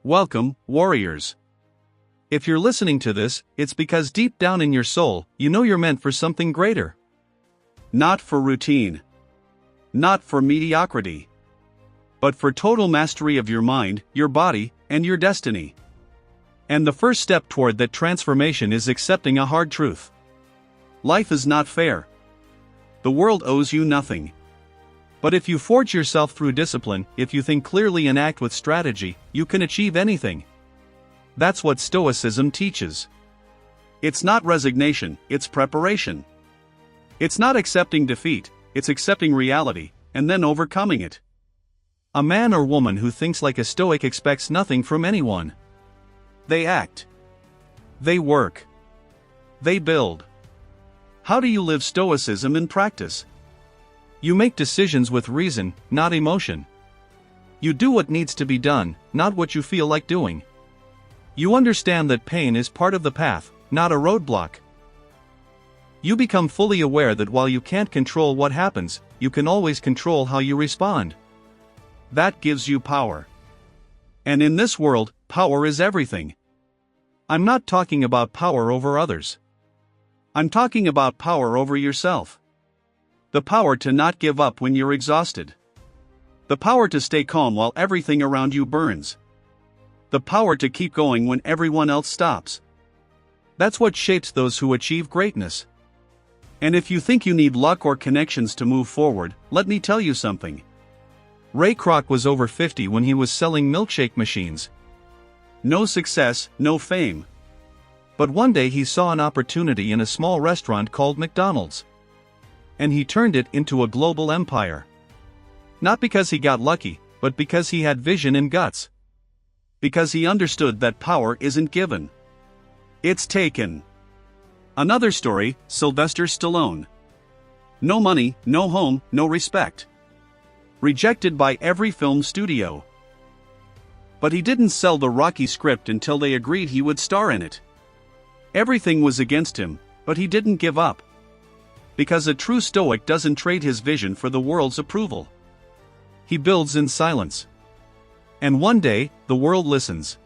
Welcome, warriors. If you're listening to this, it's because deep down in your soul, you know you're meant for something greater. Not for routine. Not for mediocrity. But for total mastery of your mind, your body, and your destiny. And the first step toward that transformation is accepting a hard truth. Life is not fair. The world owes you nothing. But if you forge yourself through discipline, if you think clearly and act with strategy, you can achieve anything. That's what Stoicism teaches. It's not resignation, it's preparation. It's not accepting defeat, it's accepting reality, and then overcoming it. A man or woman who thinks like a Stoic expects nothing from anyone. They act. They work. They build. How do you live Stoicism in practice? You make decisions with reason, not emotion. You do what needs to be done, not what you feel like doing. You understand that pain is part of the path, not a roadblock. You become fully aware that while you can't control what happens, you can always control how you respond. That gives you power. And in this world, power is everything. I'm not talking about power over others. I'm talking about power over yourself. The power to not give up when you're exhausted. The power to stay calm while everything around you burns. The power to keep going when everyone else stops. That's what shapes those who achieve greatness. And if you think you need luck or connections to move forward, let me tell you something. Ray Kroc was over 50 when he was selling milkshake machines. No success, no fame. But one day he saw an opportunity in a small restaurant called McDonald's. And he turned it into a global empire. Not because he got lucky, but because he had vision and guts. Because he understood that power isn't given. It's taken. Another story, Sylvester Stallone. No money, no home, no respect. Rejected by every film studio. But he didn't sell the Rocky script until they agreed he would star in it. Everything was against him, but he didn't give up. Because a true Stoic doesn't trade his vision for the world's approval. He builds in silence. And one day, the world listens.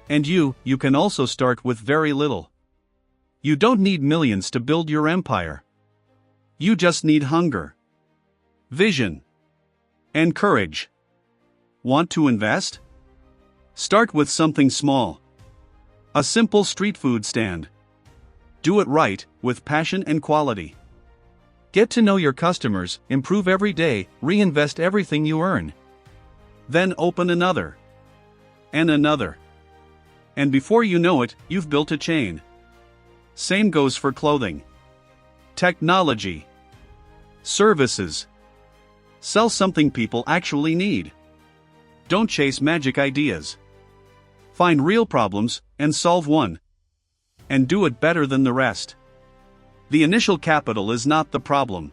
And you can also start with very little. You don't need millions to build your empire. You just need hunger, vision, and courage. Want to invest? Start with something small. A simple street food stand. Do it right, with passion and quality. Get to know your customers, improve every day, reinvest everything you earn. Then open another. And another. And before you know it, you've built a chain. Same goes for clothing. Technology. Services. Sell something people actually need. Don't chase magic ideas. Find real problems, and solve one. And do it better than the rest. The initial capital is not the problem.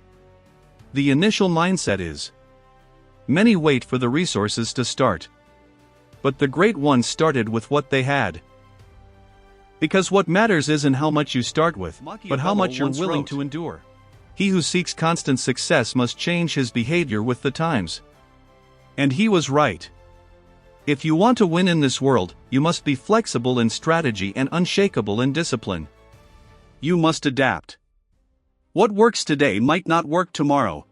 The initial mindset is. Many wait for the resources to start. But the great ones started with what they had. Because what matters isn't how much you start with, but how much you're willing to endure. He who seeks constant success must change his behavior with the times. And he was right. If you want to win in this world, you must be flexible in strategy and unshakable in discipline. You must adapt. What works today might not work tomorrow.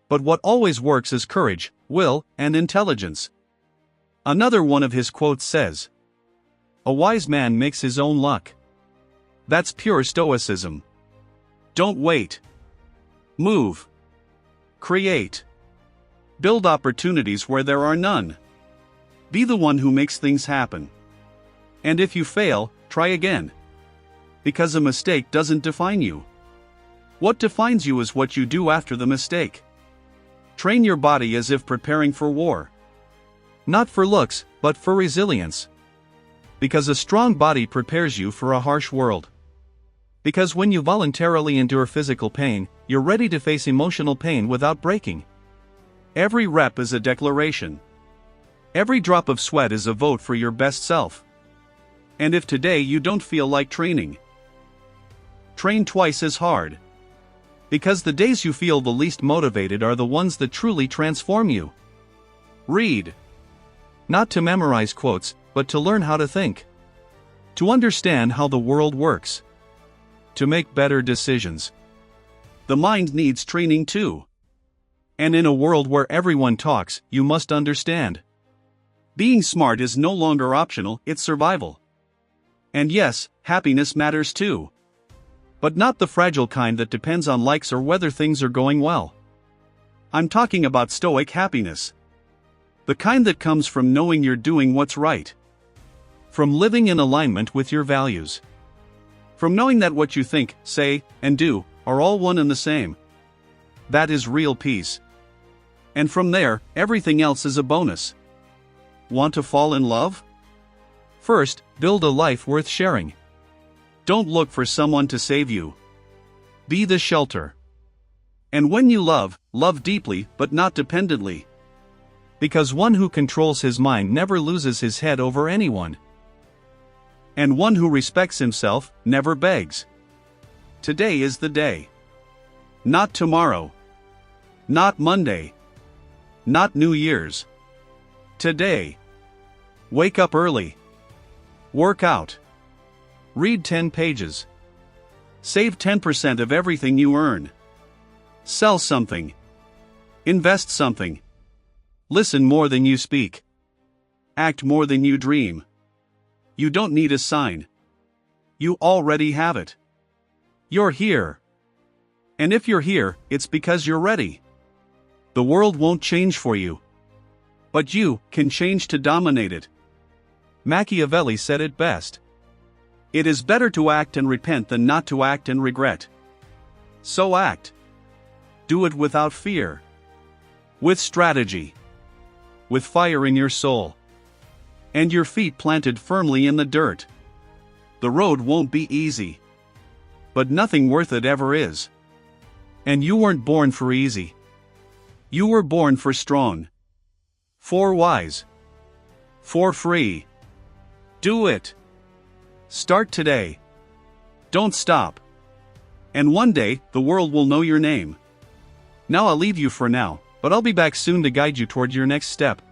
But what always works is courage, will, and intelligence. Another one of his quotes says, "A wise man makes his own luck." That's pure Stoicism. Don't wait. Move. Create. Build opportunities where there are none. Be the one who makes things happen. And if you fail, try again. Because a mistake doesn't define you. What defines you is what you do after the mistake. Train your body as if preparing for war. Not for looks, but for resilience. Because a strong body prepares you for a harsh world. Because when you voluntarily endure physical pain, you're ready to face emotional pain without breaking. Every rep is a declaration. Every drop of sweat is a vote for your best self. And if today you don't feel like training, train twice as hard. Because the days you feel the least motivated are the ones that truly transform you. Read. Not to memorize quotes, but to learn how to think. To understand how the world works. To make better decisions. The mind needs training too. And in a world where everyone talks, you must understand. Being smart is no longer optional, it's survival. And yes, happiness matters too. But not the fragile kind that depends on likes or whether things are going well. I'm talking about stoic happiness. The kind that comes from knowing you're doing what's right. From living in alignment with your values. From knowing that what you think, say, and do are all one and the same. That is real peace. And from there, everything else is a bonus. Want to fall in love? First, build a life worth sharing. Don't look for someone to save you. Be the shelter. And when you love, love deeply but not dependently. Because one who controls his mind never loses his head over anyone. And one who respects himself never begs. Today is the day. Not tomorrow. Not Monday. Not New Year's. Today. Wake up early. Work out. Read 10 pages. Save 10% of everything you earn. Sell something. Invest something. Listen more than you speak. Act more than you dream. You don't need a sign. You already have it. You're here. And if you're here, it's because you're ready. The world won't change for you. But you can change to dominate it. Machiavelli said it best. It is better to act and repent than not to act and regret. So act. Do it without fear. With strategy. With fire in your soul. And your feet planted firmly in the dirt. The road won't be easy. But nothing worth it ever is. And you weren't born for easy. You were born for strong. For wise. For free. Do it. Start today. Don't stop. And one day, the world will know your name. Now I'll leave you for now, but I'll be back soon to guide you toward your next step.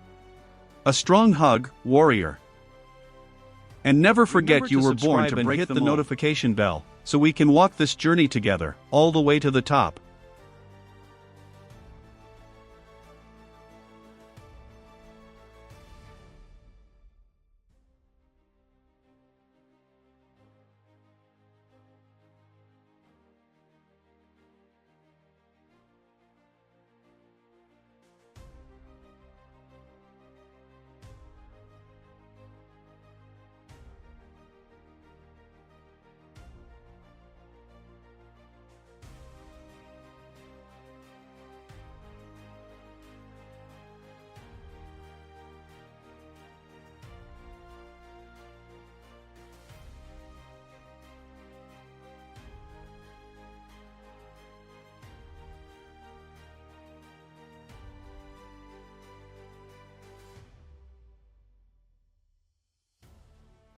A strong hug, warrior. And never forget you were born to hit the notification bell, so we can walk this journey together, all the way to the top.